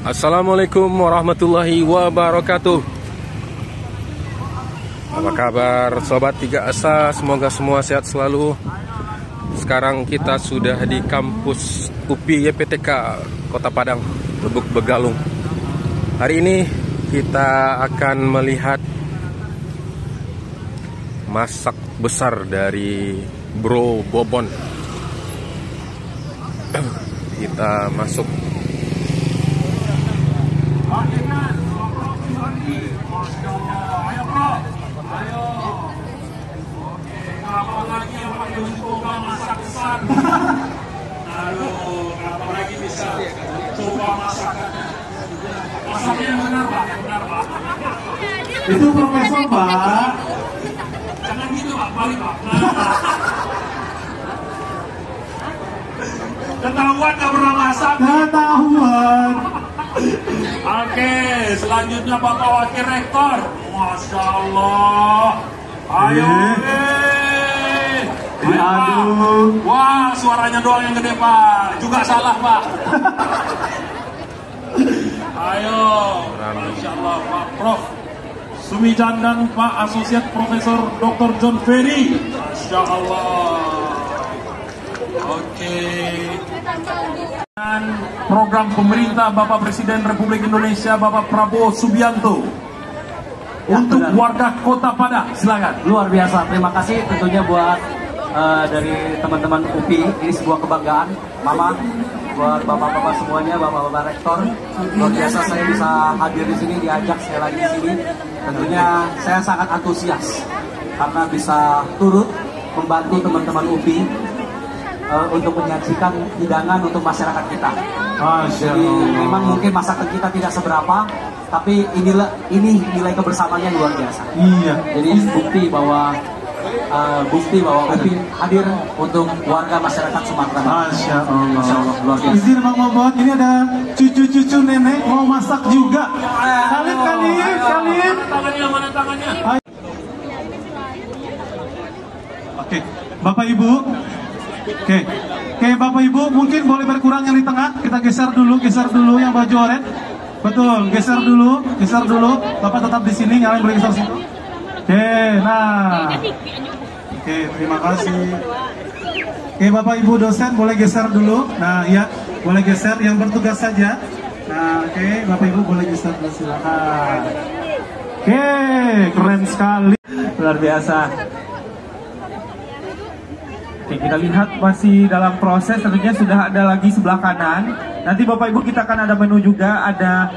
Assalamualaikum warahmatullahi wabarakatuh. Apa kabar sobat 3 Asa? Semoga semua sehat selalu. Sekarang kita sudah di kampus UPI YPTK Kota Padang, Lubuk Begalung. Hari ini kita akan melihat masak besar dari Bro Bobon. Kita masuk. Apalagi yang pakai coba masak besar. Aduh, apalagi bisa coba masakannya. Masaknya yang benar Pak, yang benar Pak. Itu profesor Pak. Jangan gitu Pak, balik Pak. Ketahuan gak pernah masak. Ketahuan. Oke, selanjutnya Bapak Wakil Rektor. Masya Allah. Ayo, Aduh. Wah, suaranya doang yang gede Pak. Juga salah Pak. Ayo, Masya Allah Pak Prof Sumijan dan Pak Asosiat Profesor Dr. John Ferry. Masya Allah. Oke. Dan program pemerintah Bapak Presiden Republik Indonesia Bapak Prabowo Subianto untuk warga Kota Padang. Silakan. Luar biasa, terima kasih tentunya buat dari teman-teman UPI. Ini sebuah kebanggaan, Mama, buat bapak-bapak semuanya, bapak-bapak rektor. Luar biasa saya bisa hadir di sini, diajak sekali lagi di sini. Tentunya saya sangat antusias karena bisa turut membantu teman-teman UPI untuk menyajikan hidangan untuk masyarakat kita. Jadi memang mungkin masakan kita tidak seberapa, tapi ini nilai kebersamaannya luar biasa. Iya. Jadi bukti bahwa UPI hadir untuk warga masyarakat Sumatera. Masya Allah. Masya Allah, luar biasa. Izin Bang Bobot, ini ada cucu-cucu nenek mau masak juga. Kalian. Tangannya mana tangannya? Oke, Bapak Ibu. Oke, Bapak Ibu mungkin boleh berkurang yang di tengah. Kita geser dulu yang baju oranye. Betul, geser dulu. Bapak tetap di sini, yang lain boleh geser situ. Oke, nah. Oke, terima kasih. Oke, Bapak Ibu dosen boleh geser dulu. Nah, ya, boleh geser yang bertugas saja. Nah, oke, Bapak Ibu boleh geser dulu, silakan. Oke, keren sekali. Luar biasa. Oke, kita lihat masih dalam proses, tentunya sudah ada lagi sebelah kanan. Nanti Bapak Ibu kita akan ada menu juga, ada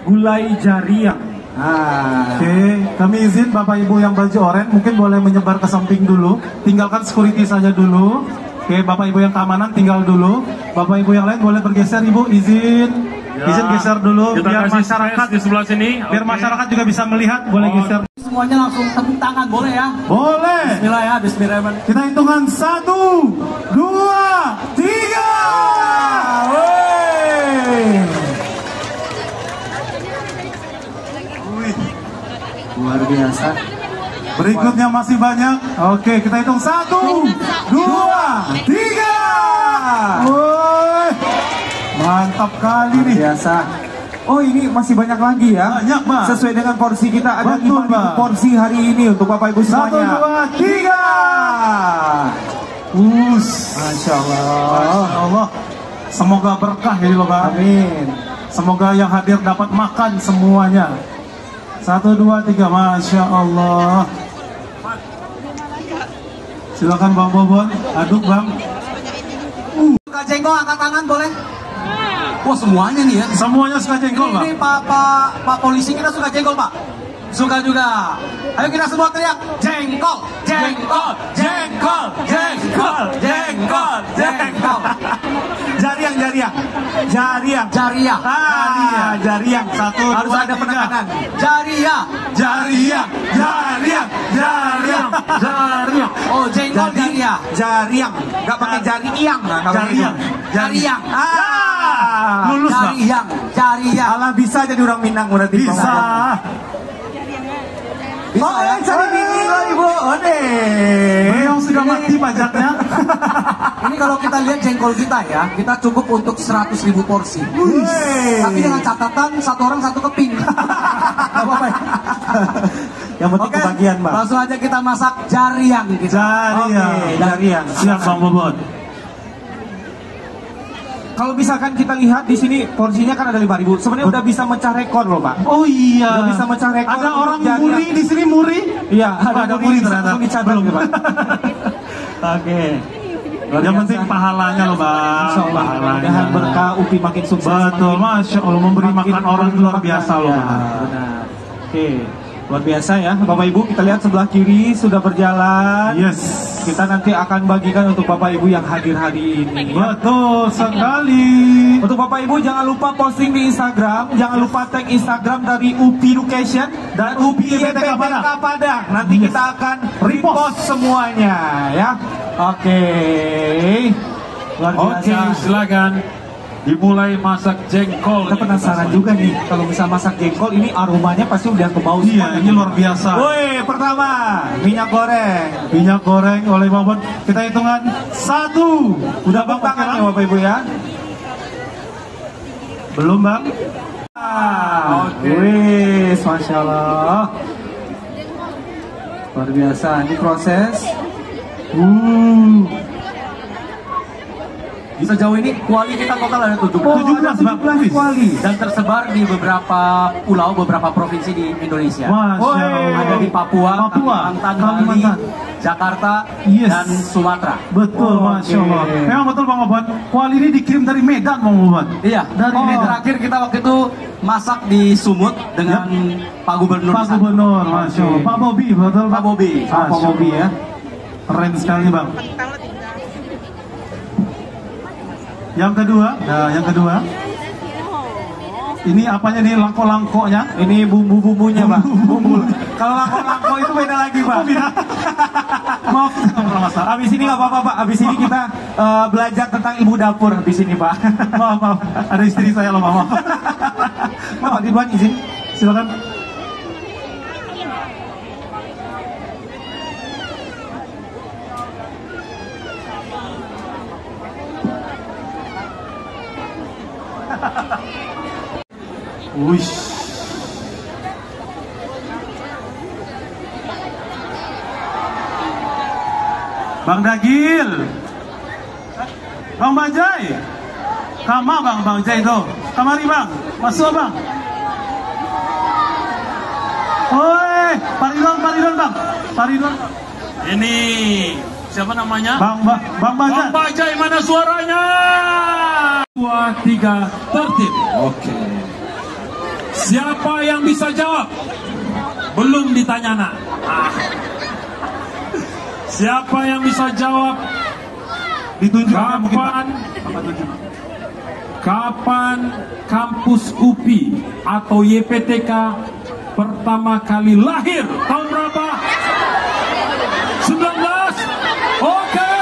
gulai jariang. Oke, kami izin Bapak Ibu yang baju oranye mungkin boleh menyebar ke samping dulu. Tinggalkan security saja dulu. Oke, Bapak Ibu yang keamanan tinggal dulu. Bapak Ibu yang lain boleh bergeser, Ibu, izin geser dulu biar masyarakat di sebelah sini. Biar masyarakat juga bisa melihat, boleh geser. Semuanya langsung tepuk tangan, boleh ya? Boleh. Bismillah ya, bismillahirrahmanirrahim. Kita hitungan 1, 2, 3. Luar biasa. Berikutnya masih banyak. Oke, kita hitung 1, 2, 3. Woi, mantap kali nih. Biasa. Oh, ini masih banyak lagi ya? Banyak, Pak. Sesuai dengan porsi kita, ada Betul, 5.000 Pak. porsi hari ini untuk Bapak Ibu 1, semuanya. 2, 3. Masya Allah. Masya Allah. Semoga berkah ya Bapak. Amin. Semoga yang hadir dapat makan semuanya. 1, 2, 3. Masya Allah. Silakan Bang Bobon. Aduk Bang. Suka jengkol, angkat tangan boleh? Wah, semuanya nih ya. Semuanya suka jengkol Bang. Ini Pak polisi kita suka jengkol Pak. Suka juga. Ayo kita semua teriak jengkol, jengkol, jengkol, jengkol, jengkol, jengkol. Jariang. Jariah. Jariang. 1, Harus 2, ada 3. penekanan. Jariah. Jariang. Oh, jengkol jariah. Jariang. Gak pakai jariang. Jariang. Lulus Bang. Jariang. Alah, bisa jadi orang Minang berarti. Bisa. Bisa ya? Cari bini loh Ibu. Beliau sudah mati pajaknya. Ini kalau kita lihat jengkol kita ya, kita cukup untuk 100.000 porsi. Tapi dengan catatan satu orang satu keping. Gak apa-apa ya? Yang penting kebagian, Bang. Langsung aja kita masak jariang kita. Jariang. Siap Bang Bobot. Kalau misalkan kita lihat di sini porsinya kan ada 5.000. Sebenarnya udah bisa mecah rekor loh, Pak. Oh iya. Udah bisa mecah rekor. Ada orang jariang. muri di sini muri? Iya, ada muri ternyata. Belum, Pak. Oke. Yang penting pahalanya loh Bang. Mudah-mudahan berkah UPI makin sukses. Betul, Masya Allah, memberi makan orang itu luar biasa loh Bang. Benar. Oke, luar biasa ya Bapak Ibu. Kita lihat sebelah kiri sudah berjalan. Yes. Kita nanti akan bagikan untuk Bapak Ibu yang hadir hari ini. Betul sekali. Untuk Bapak Ibu jangan lupa posting di Instagram. Jangan lupa tag Instagram dari UPI Education dan UPI PTK Padang. Nanti kita akan repost semuanya ya. Oke. Luar biasa. Oke, silakan dimulai masak jengkol. Kita penasaran juga nih kalau bisa masak jengkol ini aromanya pasti udah ke bau semua. Iya, ini luar biasa. Woi, pertama minyak goreng. Minyak goreng oleh Bang Bobot. Kita hitungan 1. Udah Bang tangan ya Bapak Ibu ya. Belum Bang? Oke. Wih, Masya Allah. Luar biasa, ini proses. Sejauh ini kuali kita total ada 17. 17 kuali. Dan tersebar di beberapa pulau, beberapa provinsi di Indonesia. Masya Allah. Ada di Papua, Kalimantan, Bali, Jakarta, Yes. dan Sumatera. Betul, Masya Allah. Memang betul Bang Bobot. Kuali ini dikirim dari Medan Bang Bobot. Iya, Dari Medan. terakhir kita waktu itu masak di Sumut dengan Pak Gubernur. Pak Gubernur, Masya Allah. Pak Bobi, betul Pak Bobi. Pak Bobi ya. Keren sekali Bang. Yang kedua, nah yang kedua. Ini apanya nih, langko-langkonya? Ini bumbu-bumbunya, Pak. Bumbu. Kalau langko-langko itu beda lagi, Pak. Maaf, masalah. Abis ini nggak apa-apa, Pak. Abis ini kita belajar tentang ibu dapur di sini, Pak. Maaf. Ada istri saya loh, maaf. Pak Ridwan izin, Silakan. Wush. Bang Dagil, Bang Bajai, kama Bang Bajai itu, kamari Bang, masuk Bang. Oi, Paridon Bang, Paridon. Ini siapa namanya? Bang Bajai. Bang Bajai, mana suaranya? 2, 3, tertib. Oke. Siapa yang bisa jawab? Belum ditanya nak. Siapa yang bisa jawab? Ditunjuk Kapan kampus UPI atau YPTK pertama kali lahir? Tahun berapa? 19. Oke.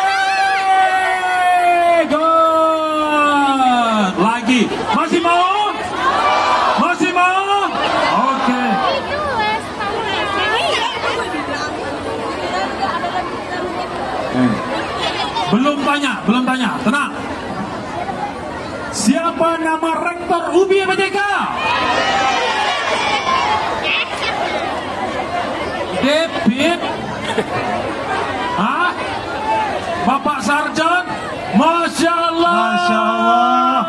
Good. Lagi. Masih mau? Masih mau? Oke. Belum tanya. Tenang. Siapa nama rektor UPI YPTK? David. Hah? Bapak Sarjan? Masya Allah. Masya Allah.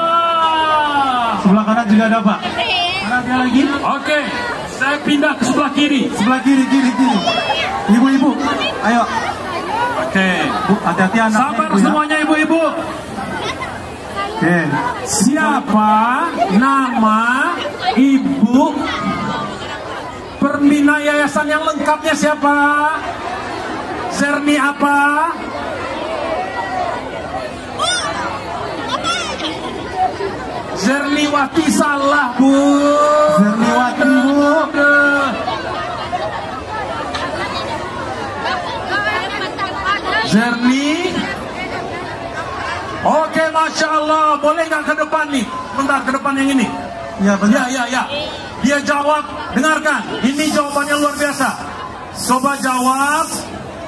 Sebelah kanan juga ada Pak. Mana dia lagi? Oke, saya pindah ke sebelah kiri. Sebelah kiri. Ibu-ibu, ayo. Oke. Bu, hati-hati anaknya. Sabar Ibu, ya. semuanya ibu-ibu. Oke. Siapa nama ibu pembina yayasan yang lengkapnya siapa? Serni apa? Zerniwati salah Bu. Zerniwati Bu. Zerni. Oke, Masya Allah. Boleh nggak ke depan nih? Bentar, ke depan yang ini. Ya benar. Ya. Dia jawab, dengarkan. Ini jawabannya luar biasa. Coba jawab.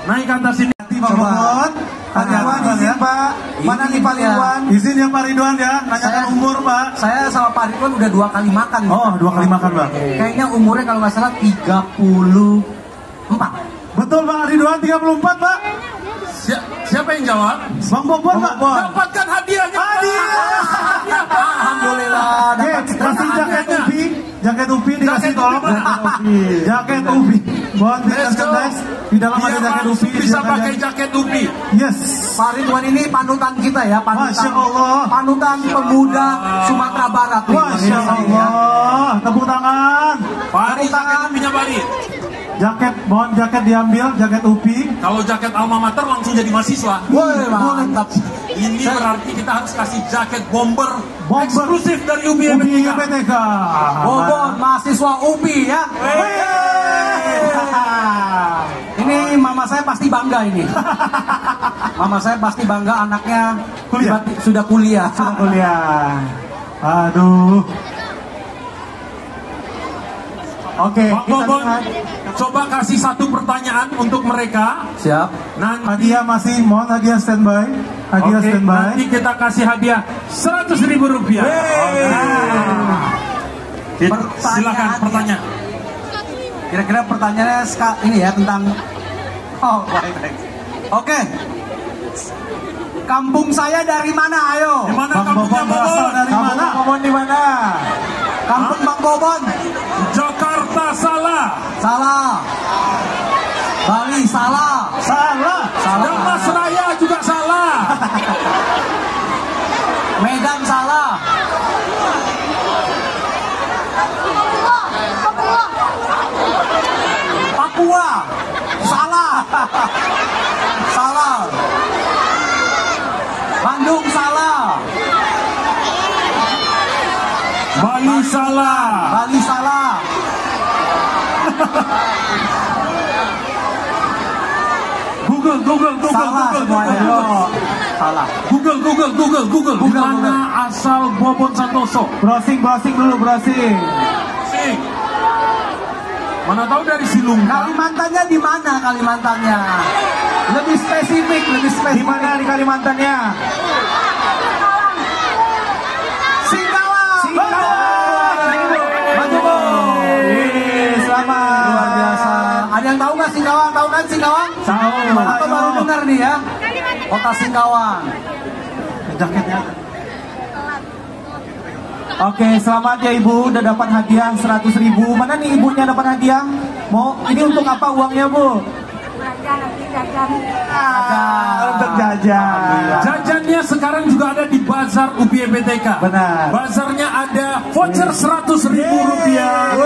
Naik ke atas sini. Pak Bobon, Pak Ridwan izin Pak. Mana nih Pak Ridwan? Izin ya Pak Ridwan ya, nanyakan umur Pak. Saya sama Pak Ridwan udah 2 kali makan. Oh, 2 kali makan Pak. Kayaknya umurnya kalau nggak salah 34. Betul Pak Ridwan 34 Pak. Siapa yang jawab? Bang Bobon Pak. Dapatkan hadiahnya. Alhamdulillah. Kasih jaket upi dikasih tolong. Jaket upi. Mohon merchandise di dalam ada jaket upi. Bisa pakai jaket upi. Yes. Pak Ridwan ini panutan kita ya, Masya Allah. Panutan pemuda Sumatera Barat. Masya Allah. Tepuk tangan. Pari, jaket upinya Pari. Jaket, mohon jaket diambil, jaket upi. Kalau jaket alma mater langsung jadi mahasiswa. Woi, mantap. Ini berarti kita harus kasih jaket bomber eksklusif dari UPI PTK. Bobon, mahasiswa UPI ya. Ini mama saya pasti bangga ini. Mama saya pasti bangga anaknya sudah kuliah. Aduh. Oke, Bang Bobon, coba kasih satu pertanyaan untuk mereka. Siap. Nanti hadiah masih, mohon hadiah standby. Hadiah standby. Nanti kita kasih hadiah 100.000 rupiah. Silakan pertanyaan. Kira-kira pertanyaannya ini ya tentang. Oh, baik. Oke. Kampung saya dari mana? Ayo. Di mana kampungnya Bobon? Dari mana? Bobon di mana? Kampung Bang Bobon. Jakarta salah. Salah. Bali salah. Salah. Damas Raya juga salah. Medan salah. Papua salah. Salah. Bandung salah. Bali salah. Bali salah. Google. Salah semuanya. Salah. Google. Di mana asal Bobon Santoso? Browsing dulu, browsing. Sing. Mana tahu dari Silungka. Kalimantannya di mana Kalimantannya? Lebih spesifik. Di mana di Kalimantannya? Singkawang. Selamat. Luar biasa. Ada yang tahu nggak Singkawang? Tahu kan Singkawang? Tahu. Atau baru dengar nih ya? Kota Singkawang. Jaketnya. Oke, selamat ya Ibu, udah dapat hadiah 100.000. Mana nih ibunya dapat hadiah? Mau ini untuk apa uangnya Bu? Untuk jajan. Jajannya sekarang juga ada di Bazar UPI PTK. Benar. Bazarnya ada voucher 100.000 rupiah.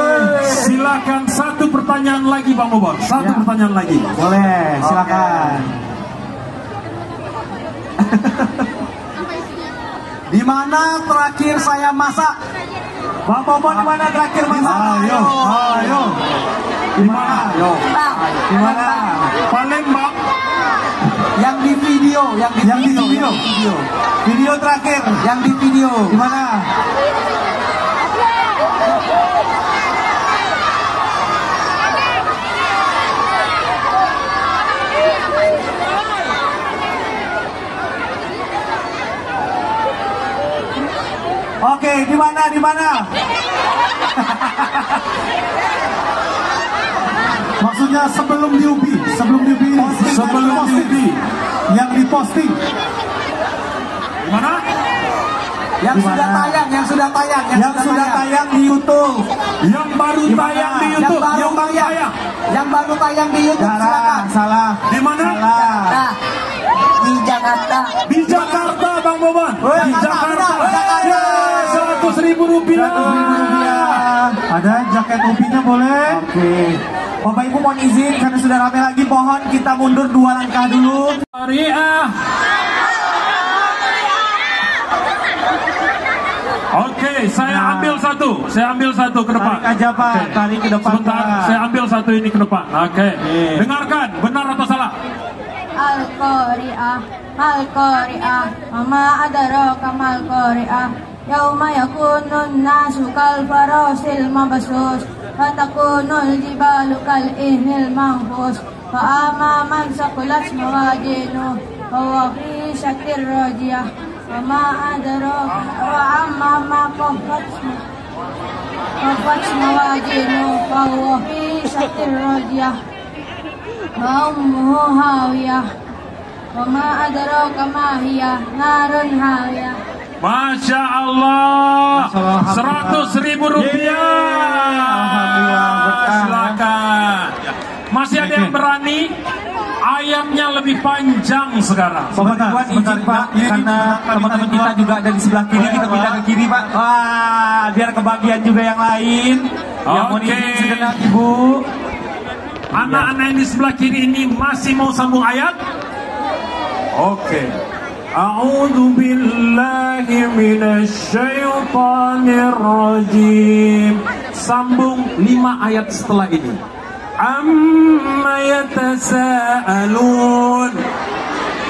Silakan satu pertanyaan lagi Bang Bobon. Satu pertanyaan lagi. Boleh, silakan. Di mana terakhir saya masak? Bang Bobon di mana terakhir masak? Ayo. Di mana? Di mana? Palembang. Yang di video, Video terakhir. yang di video. Di mana? Oke, di mana? Maksudnya sebelum di UPI ini. Sebelum di UPI. Yang diposting. Di mana? Yang sudah tayang, Yang sudah tayang di YouTube. Yang baru tayang di YouTube. Yang baru tayang di YouTube. Silakan. Salah. Di mana? Salah. Di Jakarta. Di Jakarta Bang Bobon. Di Jakarta. 100.000 rupiah. Ada jaket upinya boleh. Oke. Bapak Ibu mohon izin karena sudah ramai lagi, pohon kita mundur 2 langkah dulu. Syariah. Oke, saya ambil satu ke depan. Tarik aja Pak, Oke. tarik ke depan Sebentar, Pak. saya ambil satu ini ke depan. Oke. Dengarkan, benar atau salah? Al-Qari'ah Mama adraka mal-Qari'ah Yauma yakunun nasu kal farasil mabasus fatakunul jibalu kal ihnil manfus fa amma man saqulat mawazinu fa huwa fi syakir rajiyah wa ma adraka wa amma ma khaffat mawazinu fa huwa fi syakir rajiyah wa ummuhu hawiyah wa ma adraka ma hiya narun hawiyah. Masya Allah, 100.000 rupiah. Silakan. Masih ada yang berani? Ayamnya lebih panjang sekarang. Bapak Iwan izin Pak, karena teman-teman kita juga ada di sebelah kiri, kita pindah ke kiri Pak. Wah, biar kebagian juga yang lain. Yang mau izin sejenak Ibu. Anak-anak yang di sebelah kiri ini masih mau sambung ayat? Oke. A'udzu billahi minasy syaithanir rajim. Sambung 5 ayat setelah ini. Amma yatasaalun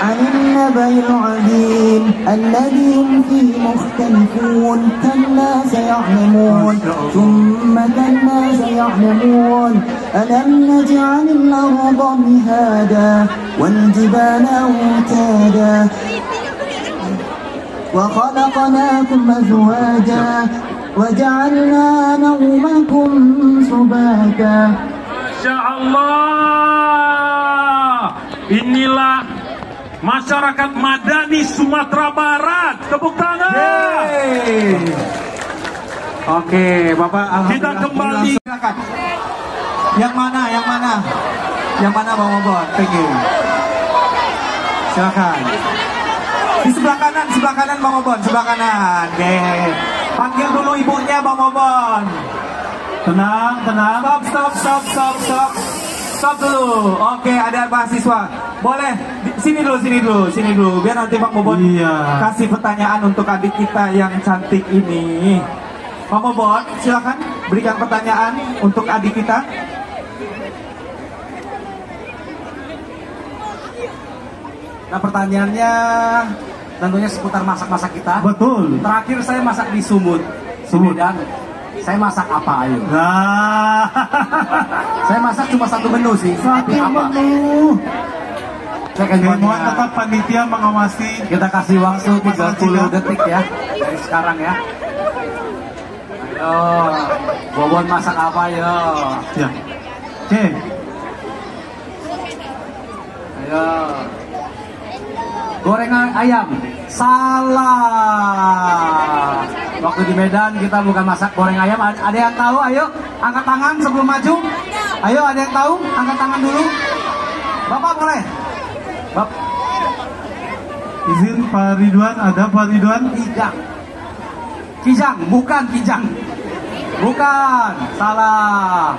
'anil naba'il 'adzim alladzi hum fihi mukhtalifun kalla saya'lamun thumma kalla saya'lamun alam naj'alil arda mihada wal jibala awtada wa khalaqnakum azwaja wa ja'alna nawmakum subata. Masya Allah. Inilah masyarakat Madani Sumatera Barat. Tepuk tangan. Oke, Bapak. Kita kembali. Silakan. Yang mana? Yang mana Bang Obon? Pengen. Silakan. Di sebelah kanan Bang Obon, sebelah kanan. Oke. Panggil dulu ibunya Bang Obon. Tenang. Stop dulu. Oke, ada mahasiswa. Boleh, sini dulu. Biar nanti Bang Obon kasih pertanyaan untuk adik kita yang cantik ini. Bang Obon, silakan berikan pertanyaan untuk adik kita. Nah, pertanyaannya tentunya seputar masak-masak kita. Betul. Terakhir saya masak di Sumut. Medan. Saya masak apa ayo? Nah, Saya masak cuma satu menu sih. Tapi apa? Saya kasih mohon tetap panitia mengawasi. Kita kasih waktu 30 detik ya. Dari sekarang ya. Ayo, Bobon masak apa ya? Ya. Oke. Ayo. Gorengan ayam. Salah. Waktu di Medan kita bukan masak goreng ayam. Ada yang tahu? Ayo, angkat tangan sebelum maju. Ayo, ada yang tahu? Angkat tangan dulu. Bapak boleh. Izin Pak Ridwan, ada Pak Ridwan? Kijang, bukan kijang. Bukan, salah.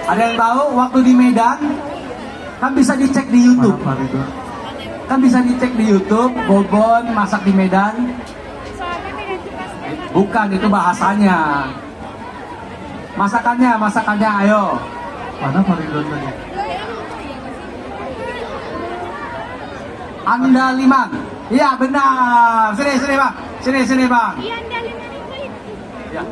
Ada yang tahu waktu di Medan? Kan bisa dicek di YouTube. Mana Pak Ridwan? Kan bisa dicek di YouTube, Bobon masak di Medan. Bukan, itu bahasanya. Masakannya, ayo. Mana Pak Ridwan tadi? Andaliman. Iya, benar. Sini Bang. Sini Bang. Ya.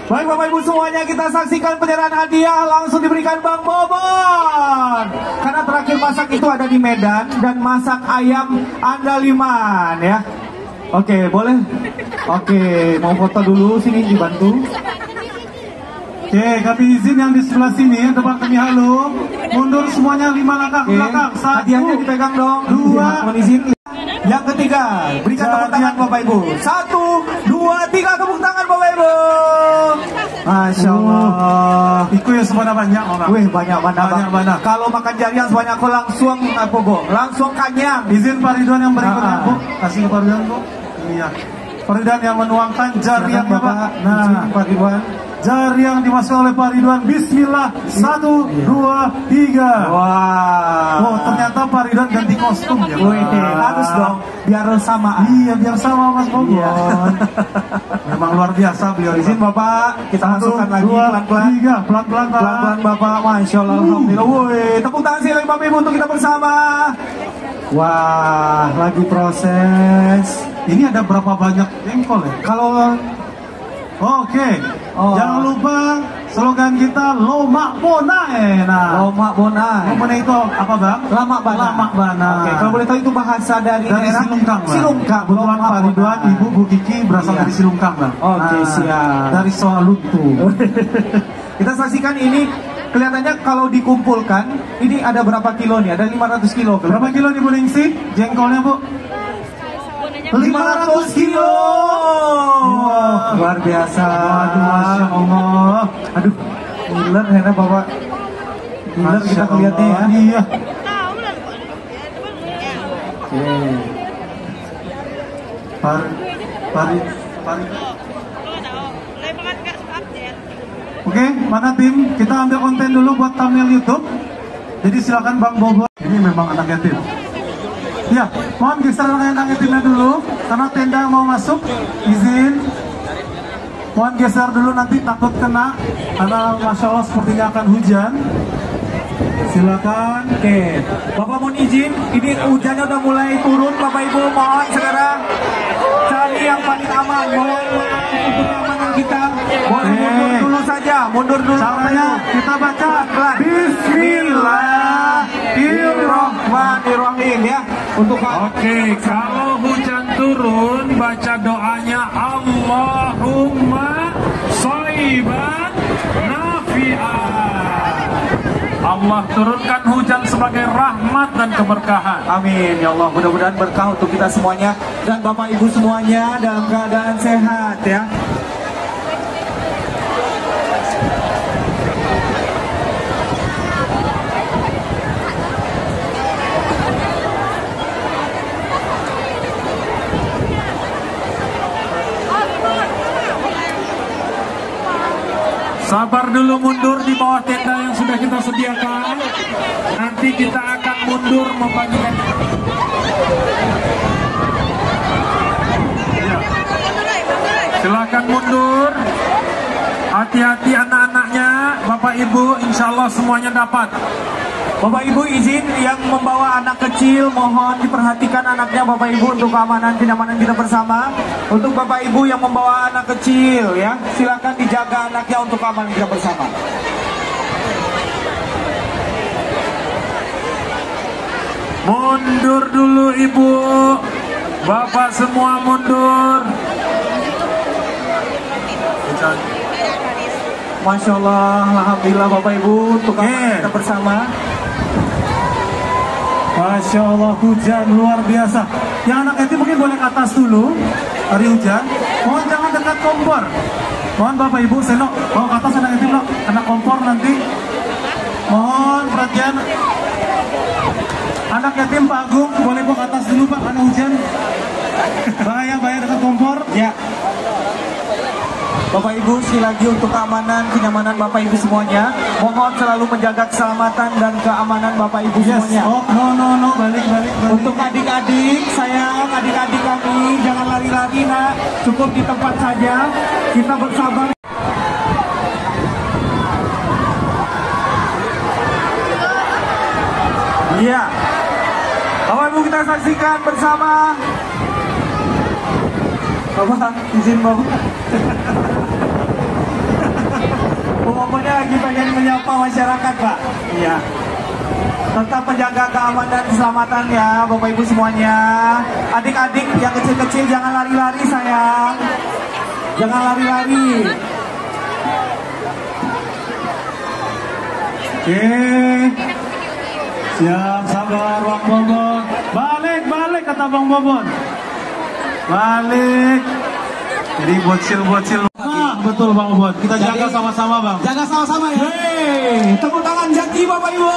Baik Bapak Ibu semuanya, kita saksikan penyerahan hadiah langsung diberikan Bang Bobon. Karena terakhir masak itu ada di Medan dan masak ayam andaliman ya. Oke, boleh? Oke, mau foto dulu, sini dibantu. Oke, kami izin yang di sebelah sini, depan kami halo. Mundur semuanya 5 langkah ke belakang. Hadiahnya dipegang dong. 2. Mohon izin. Yang ketiga, berikan tepuk tangan Bapak Ibu. 1, 2, 3, tepuk tangan Bapak Ibu. Masya Allah. Iku ya semuanya banyak orang. Wih, banyak mana. Kalau makan jarian sebanyak aku langsung apa Bu? Langsung kanyang. Izin Pak Ridwan yang berikutnya Bu. Kasih ke Pak Ridwan Bu. Iya. Pak Ridwan yang menuangkan jarian Bapak. Nah, Pak Ridwan. Jari yang dimasukkan oleh Pak Ridwan. Bismillah. 1, 2, 3. Wah. Oh, ternyata Pak Ridwan ganti kostum ya. Wih, harus dong. Biar sama. Iya, biar sama Mas Bobon. Memang luar biasa beliau. Izin Bapak, kita masukkan lagi 2, pelan-pelan. 3, pelan-pelan Pak. Pelan-pelan Bapak, Masya Allah, Alhamdulillah. Woi, tepuk tangan sih Bapak Ibu untuk kita bersama. Wah, lagi proses. Ini ada berapa banyak jengkol ya? Kalau Oke. Jangan lupa slogan kita Lomak Bonai. Nah, Lomak Bonai. Lomak Bonai itu apa bang? Lamak Bana. Lamak Bana. Oke, kalau boleh tahu itu bahasa dari daerah Silungkang, bang. Silungkang. Kebetulan Pak Ridwan, Ibu Bu Kiki berasal dari Silungkang, bang. Oke, siap. Dari Soalutu. Kita saksikan ini. Kelihatannya kalau dikumpulkan, ini ada berapa kilo nih? Ada 500 kilo. Berapa kilo nih Bu Ningsi? Jengkolnya Bu? 500 kilo. Luar biasa. Aduh, Masya Allah. Aduh, giler enak Bapak. Giler kita melihatnya ya. Iya. Pari. Oke, mana tim? Kita ambil konten dulu buat thumbnail YouTube. Jadi silakan Bang Bobo. Ini memang anak yatim. Ya, mohon geser anak yatimnya dulu, karena tenda mau masuk. Izin. Mohon geser dulu, nanti takut kena, karena Masya Allah sepertinya akan hujan. Silakan. Oke, Bapak mohon izin, ini hujannya udah mulai turun. Bapak Ibu mohon segera cari yang paling aman. Mohon untuk keamanan kita. Boleh mundur dulu saja, mundur dulu. Caranya kita baca Bismillahirrahmanirrahim ya. Untuk Oke, kalau hujan turun, baca doanya Allahumma shayban nafi'an. Allah turunkan hujan sebagai rahmat dan keberkahan. amin ya Allah, mudah-mudahan berkah untuk kita semuanya dan Bapak Ibu semuanya dalam keadaan sehat ya. Sabar dulu, mundur di bawah tenda yang sudah kita sediakan. Nanti kita akan mundur membagikan. Ya. Silakan mundur. Hati-hati anak-anaknya, Bapak Ibu, insya Allah semuanya dapat. Bapak Ibu izin yang membawa anak kecil mohon diperhatikan anaknya Bapak Ibu untuk kenyamanan kita bersama. Untuk Bapak Ibu yang membawa anak kecil ya, silakan dijaga anaknya untuk keamanan kita bersama. Mundur dulu Ibu, Bapak semua mundur. Masya Allah, alhamdulillah Bapak Ibu untuk keamanan kita bersama. Masya Allah, hujan luar biasa. Yang anak yatim mungkin boleh ke atas dulu dari hujan. Mohon jangan dekat kompor. Mohon Bapak Ibu senok, bawa ke atas anak yatim, kena kompor nanti. Mohon perhatian. Anak yatim Pak Agung boleh bawa ke atas dulu Pak, karena hujan. Bahaya dekat kompor. Ya. Bapak Ibu, sekali lagi untuk keamanan, kenyamanan Bapak Ibu semuanya, mohon selalu menjaga keselamatan dan keamanan Bapak Ibu semuanya. Oh, no, balik. Untuk adik-adik, sayang, adik-adik kami, jangan lari-lari nak, cukup di tempat saja, kita bersabar. Iya, Bapak Ibu kita saksikan bersama. Bapak, izin Bapak. Pokoknya lagi pengen menyapa masyarakat Pak. Iya. Tetap menjaga keamanan keselamatan ya Bapak Ibu semuanya. Adik-adik yang kecil-kecil jangan lari-lari sayang. Jangan lari-lari. Oke. Siap, sabar Bang Bobon. Balik kata Bang Bobon. Balik. Jadi bocil. Betul Bang Bobon. Kita jaga sama-sama Bang. Jaga sama-sama ya. Tepuk tangan janji Bapak Ibu.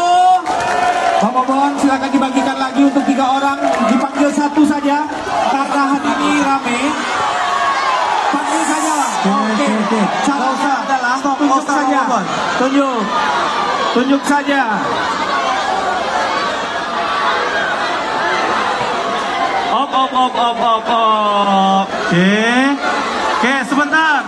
Bapak Bobon silakan dibagikan lagi untuk 3 orang. Dipanggil satu saja karena hari ini rame. Panggil saja lah. Oke. Caranya adalah tunjuk saja. Tunjuk saja. Op. Oke, sebentar.